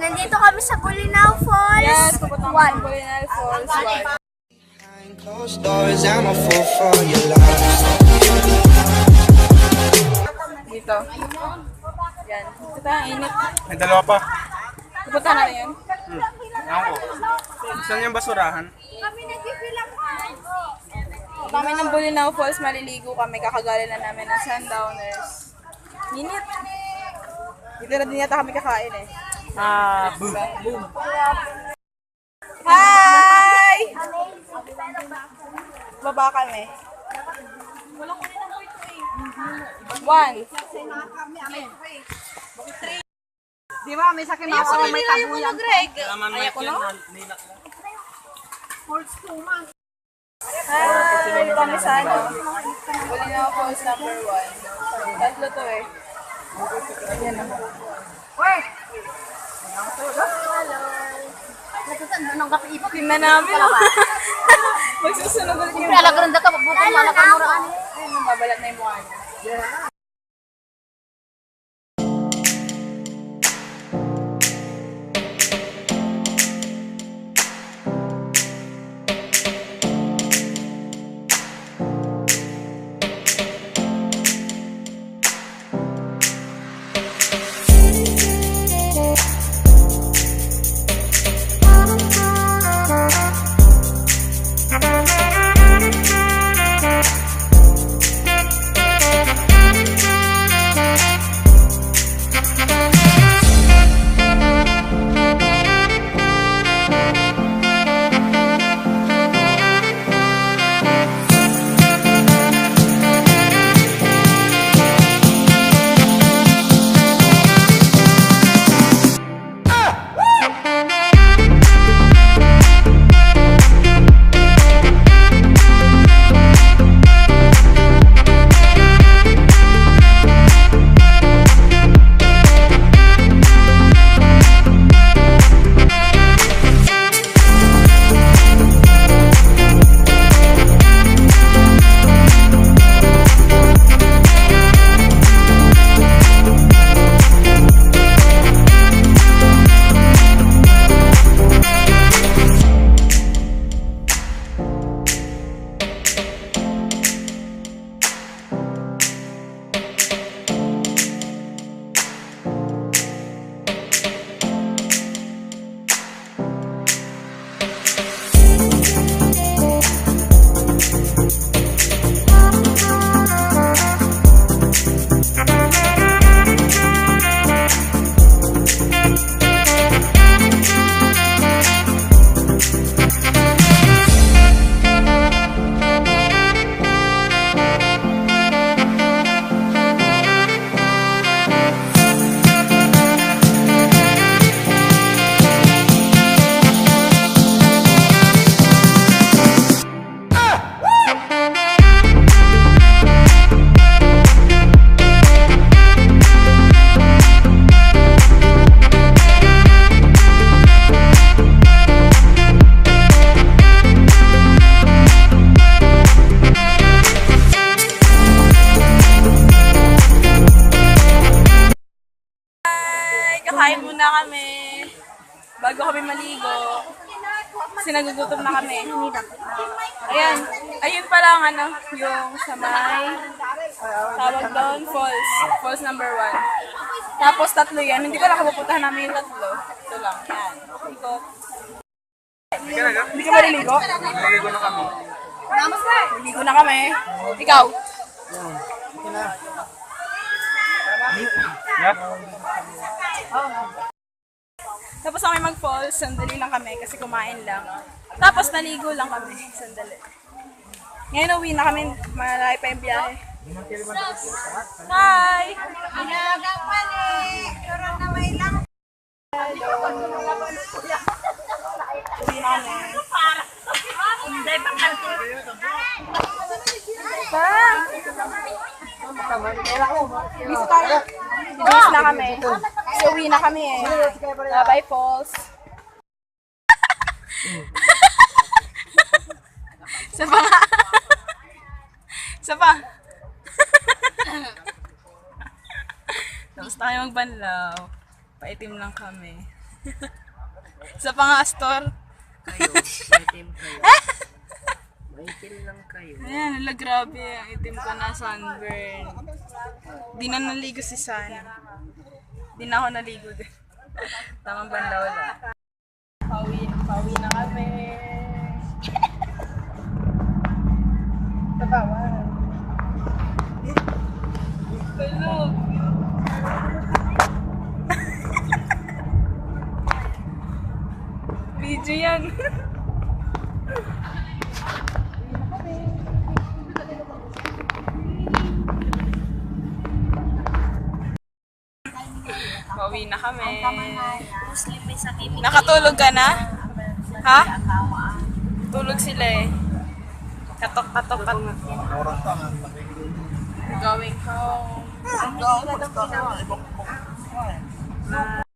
Nandito kami sa Bolinao Falls. Yes, pupunta kami sa Bolinao Falls. Behind closed doors, I'm a fool for your love. Dito. Yan. Ito ang init. May dalawa pa. Pupunta na rin yan. Ako. Saan yung basurahan? Kami nagpipilang Kami ng Bolinao Falls, maliligo kami. Kakagaling na namin ng sundowners. Init. Dito na din yata kami kakain eh. Boom. Hi! Baba kami. One. Di ba, may sakit na ako may tabuyan. Ayaw ko no? Hi! Dito kami sa ano? Bolinao Falls number 1. Tatlo to eh. Yan ako. Tingnan namin. Magsusunog ulit yung Alaganda ka, bukong malakang muraan. ayun, babalat na yung mukha niya. Kakain muna kami bago kami maligo. Kasi nagugutom na kami. Ayan. Ayun pa lang ano, yung sa may tawag doon, falls. Falls number 1. Tapos tatlo yan. Hindi ko lang kapupuntahan namin yung tatlo. Ito lang. Yan. Ikot. Hindi ka maliligo? Naligo na kami. Maliligo na kami. Ikaw? Yeah? Tapos kami mag-falls, sandali lang kami kasi kumain lang. Tapos naligo lang kami, sandali. Ngayon uwi na kami, malaki pa yung biyahe. Hi! Uwi na kami. Bis tayo. Bis na kami. So, uwi na kami eh. Bye, Falls. Isa pa nga. Isa pa. Tapos tayo magbanlaw. Paitim lang kami. Sa Pangastor. Kayo, maitim kayo. Maitim lang kayo. Ayan, nila grabe. Ang itim ko na sunburn. Di na naligo si Sana. Di na ako naligo din. Tamang banlaw lang. Pauwi na kami. Tabawan. Tulog. Video yan. Pauwi na kami. Nakatulog ka na? Ha? Tulog sila eh. Katok. Going home.